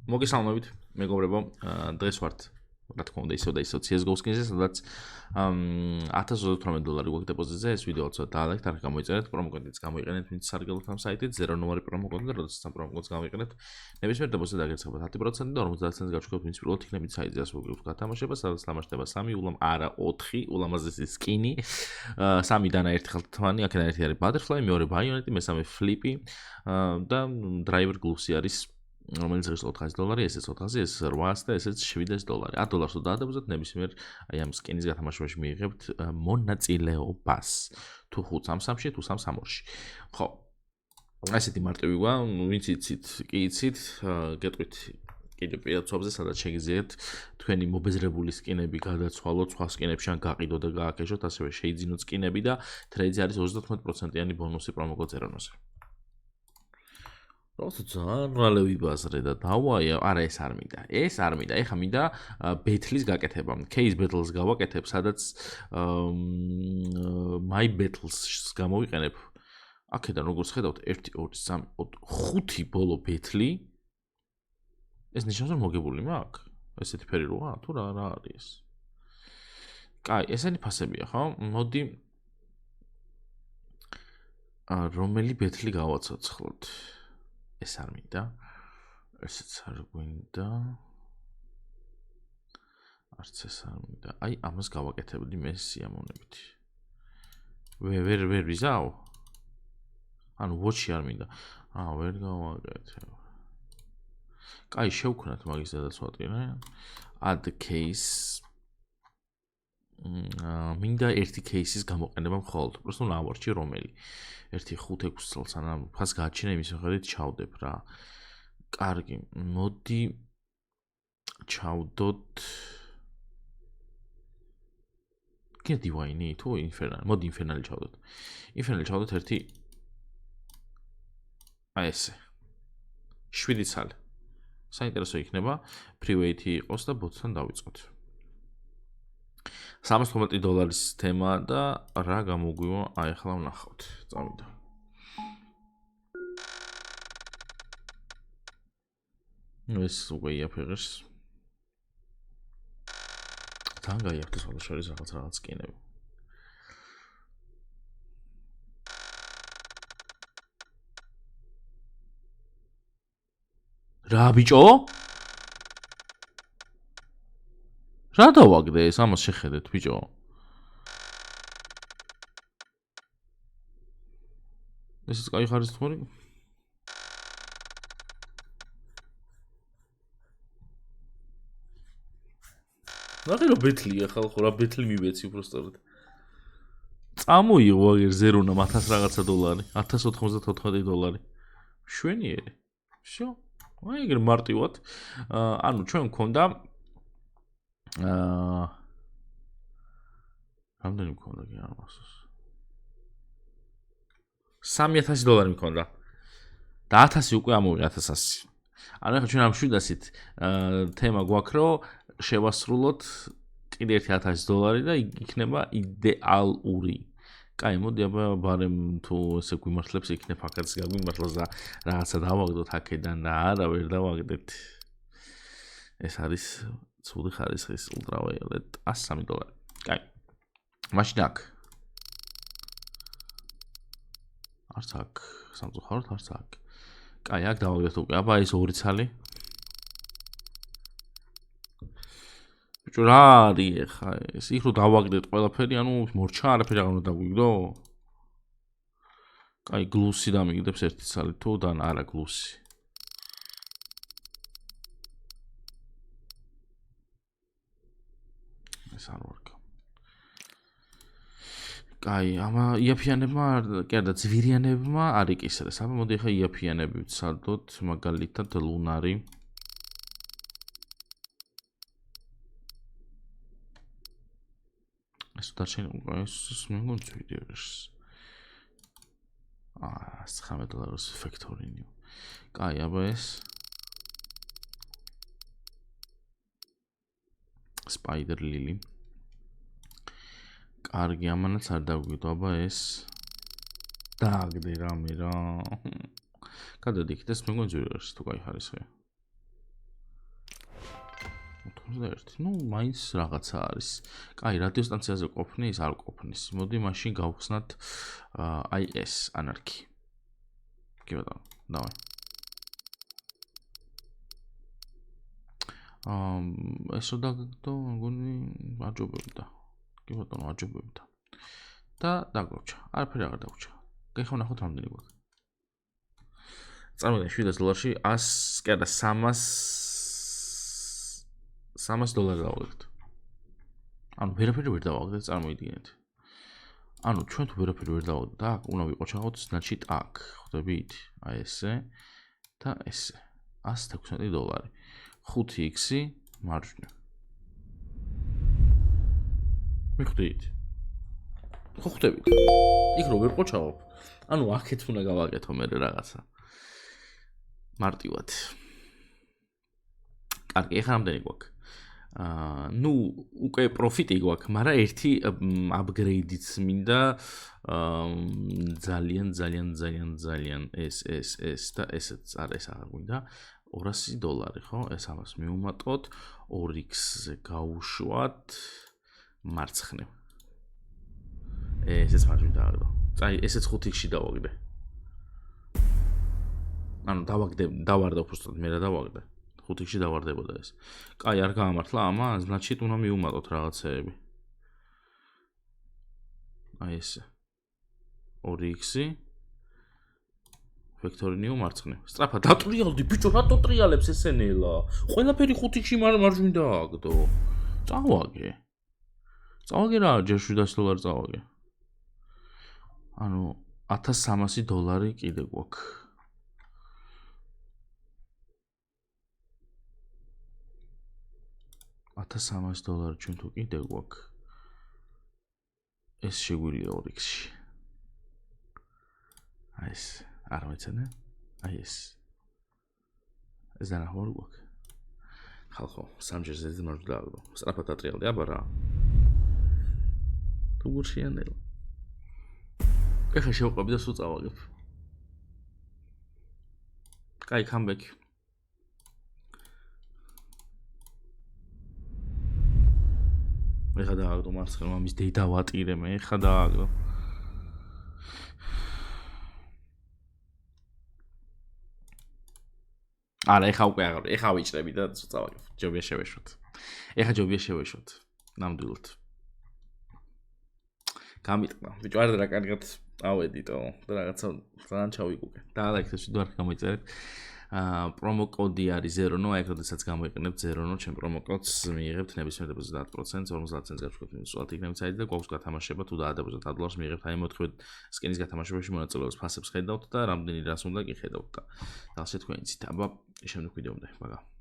მოგესალმებით, მეგობრებო, დღეს ვართ, რა თქმა უნდა, ისევ და ისევ CS:GO სკინზე, სადაც $1028 გვაქვს დეპოზიტზე, ეს ვიდეო ცოტა დაალაგეთ, არ გამოიწერეთ, პრომოკოდიც გამოიყენეთ, ვინც სარგებლობთ ამ საიტით, 0 პრომოკოდი და როდესაც ამ პრომოკოდს გამოიყენეთ, ნებისმიერ დეპოზიტზე დაგერცხებათ 10% და 50%-ს გაჩვენებთ, ვინც პირველად იქნებით საიტზე ასე ვგივთ გათამაშება, სადაც თამაშდება 3, არა 4 ულამაზესი სკინი, 3 დანა ერთი ხელთათმანი, აქედან ერთი არის Butterfly, მეორე Bayonet, მესამე Flippy და Driver Glucy არის რომელიც არის $400, ესეც 400, ეს 800 და ესეც $700. $10 თუ დაადებუზეთ, ნებისმიერ აი ამ სკინის გათამაშებაში მიიღებთ მონაწილეობას. თუ 5-3-3-ში, თუ 3-3-2-ში. ხო. ასეთი მარტივი გვა, ვინც იცით, კი იცით, გეტყვით კიდევ პირადსვაბზე, სადაც შეგიძლიათ თქვენი მობეზრებული სკინები გადაცვალოთ, სხვა სკინებში ან გაყიდოთ და გააკეშოთ, ასევე შეიძინოთ სკინები და ტრეიდზე არის 30%-იანი ბონუსი პრომოკოდ ზერონოზე. როცა ძალიან მალე ვიბაზრე და დავაია, არა ეს არ მინდა. ეს არ მინდა. ეხა მინდა ბეთლის გაკეთება. Case Battles გავაკეთებ, სადაც My Battles-ს გამოვიყენებ. აქედან როგორც ხედავთ 1 2 3 4 5 ბოლო ბეთლი. ეს ნიშნავს რომ მოგებული მაქვს. ესეთი ფერი როა? თუ რა არის? კაი, ესენი ფასებია, ხო? მოდი რომელი ბეთლი გავაცოცხლოთ? ეს არ მინდა. ესეც არ გვინდა. არც ეს არ მინდა. აი, ამას გავაკეთებდი მე სიამოვნებით. ვერ ვიზავ? ანუ watch-ი არ მინდა. ვერ გავაკეთებ. კაი, შევქნათ მაგის დედაც ვატყინე. Add case. მინდა ერთი case-ის გამოყენება მხოლოდ. просто ნავარჩი რომელი. 1-5-6 წელს ან ფას გააჩინა იმის მიხედვით ჩავდებ რა. კარგი, მოდი ჩავდოთ კიდე ვაინი თუ ინფერნალი. მოდი ინფერნალი ჩავდოთ. ინფერნალი ჩავდოთ ერთი აი ესე. 7 ცალი. საინტერესო იქნება, free-wait-ი იყოს და ბოტთან დავიწყოთ. $350 თემა და რა გამოგვივა, აი ახლა ვნახავთ. წავიდა. ეს უკვე იაფერეს. თან გაიაფრეს შესაძლოა რაღაც სკინები. რა ბიჭო? რა დავაგდე ეს ამას შეხედეთ ბიჭო? ესეც კაი ხარის თქორი? ნახე რომ ბეთლია ხალხო, რა ბეთლი მივეცი უბრალოდ. წამოიღო აგერ ზერონამ 1000 რაღაცა $, $1094. შვენიერი. всё. აი ეგრე მარტივად. ანუ ჩვენ მქონდა რამდენი მქონდა კი არ მახსოვს. $3000 მქონდა. და 1000 უკვე ამოვიღე 1100. ანუ ახლა ჩვენ ამ 700-ით თემა გვაქვს რომ შევასრულოთ კიდე ერთი $1000 და იქნება იდეალური. კაი, მოდი აბა ბარემ თუ ესე გვიმართლებს იქნებ აქაც გაგვიმართლოს და რაღაცა დავაგდოთ აქედან და არა ვერ დავაგდეთ. ეს არის ცუდი ხარისხის ultraviolet $103. კაი. მაშინ აქ. არც აქ სამწუხაროდ არც აქ. კაი, აქ დავაგდეთ უკვე. აბა ეს 2 ცალი. ბიჭო რა არის ხა ეს? იქ რო დავაგდეთ ყველაფერი, ანუ მორჩა არაფერი აღარ უნდა დაგვიგდო? კაი, გლუსი დამიგდებს ერთი ცალი თუ და არა გლუსი. ეს არ ვარქა. კაი, ამა იაფიანებმა, კი არა, ძვირიანებმა არ იკისრეს. აბა მოდი ხა იაფიანები ვცადოთ, მაგალითად ლუნარი. ეს დარჩენილი ეს მეგონს ვიდეოს. $19 factory. კაი, აბა ეს Spider Lily. კარგი, ამანაც არ დაგვიგდო, აბა ეს დააგდე რამე რა. გადადიქით ეს მეგონს ვიდეოს თუ კაი ხარისხია. 91. ნუ მაინც რაღაცა არის. კაი, რადიოსტანციაზე ყოფნის, არ ყოფნის. მოდი მაშინ გავხსნათ აი ეს ანარქი. კი ბატონო, დავай. ეს რა დაგდო, მგონი აჯობებდა. კი ბატონო, აჯობებდა. და დაგვრჩა. არაფერი აღარ დაგვრჩა. გეხო ნახოთ რამდენი გვაქვს. წარმოგიდგენთ $7 100, კი არა 300 დავაგდეთ. ანუ ვერაფერი ვერ დავაგდეთ, წარმოგიდგენთ. ანუ ჩვენ თუ ვერაფერი ვერ დავაგდეთ, აქ უნდა ვიყო ჩაღოთ значит აქ, ხვდებით? აი ესე და ესე. $116. 5x მარჯვნივ. მიხვდით? ხო ხვდებით? იქ რო ვერ ყოჩავობ. ანუ აქეთ უნდა გავაკეთო მე რაღაცა. მარტივად. კარგი, ეხლა რამდენი გვაქვს? ნუ უკვე პროფიტი გვაქვს, მაგრამ ერთი აპგრეიდიც მინდა ძალიან ეს და ესეც არა ეს აღარ გვინდა. $200, ხო? ეს ამას მივუმატოთ, 2x-ზე გავუშვათ მარცხნივ. ესეც მარჯვნივ დავაგდო. აი, ესეც 5x-ში დავაგდე. ანუ დავარდა უბრალოდ მე რა დავაგდე. 5x-ში დავარდებოდა ეს. კაი, არ გაამართლა ამას, значит უნდა მივუმატოთ რაღაცეები. აი ესე. 2x-ი ვექტორინიო მარცხნივ. სწრაფად დატრიალდი, ბიჭო, რატო ტრიალებს ესენელა? ყველაფერი 5x-ში მარჯვნივ დააგდო. წავაგე. წავაგე რა, ჯერ $700 წავაგე. ანუ $1300 კიდე გვაქვს. $1300 ჩვენ თუ კიდე გვაქვს. ეს შეგვიძლია 2x-ში. აი ეს, არ მეცადე? აი ეს. ეს დანახავარ გვაქვს. ხალხო, სამჯერ ზეზე მარჯვნივ დააგდო. სწრაფად დატრიალდი, აბა რა. თუ გურშიანელა. ეხლა შევყვები და სულ წავაგებ. კაი, comeback. ეხლა დააგდო მარცხნივ, ამის დედა ვატირე მე, ეხლა დააგდო. არა, ეხლა უკვე აღარ, ეხლა ვიჭრები და სულ წავაგებ. ჯობია შევეშვათ. ეხლა ჯობია შევეშვათ. ნამდვილად. გამიტყვა. ბიჭო, არ და რა კარგად ავედიტო და რაღაცა ძალიან ჩავიგუგე. დაალექეთ ვიდეო არ გამოიწერეთ. პრომო კოდი არის 0.0, აი როდესაც გამოიყენებთ 0.0, ჩემ პრომო კოდს მიიღებთ ნებისმიერ დებოზიტად 10%, 50 ცენტს გაჩვენებთ სულად იქნებით საიტი და გვაქვს გათამაშება თუ დაადებოზოთ $100 მიიღებთ აი მოთხოვეთ სკინის გათამაშებაში მონაწილეობას ფასებს ხედავთ და რამდენი რას უნდა კი ხედავთ და ასე თქვენიცით. აბა შემდგომ ვიდეომდე, მაგა.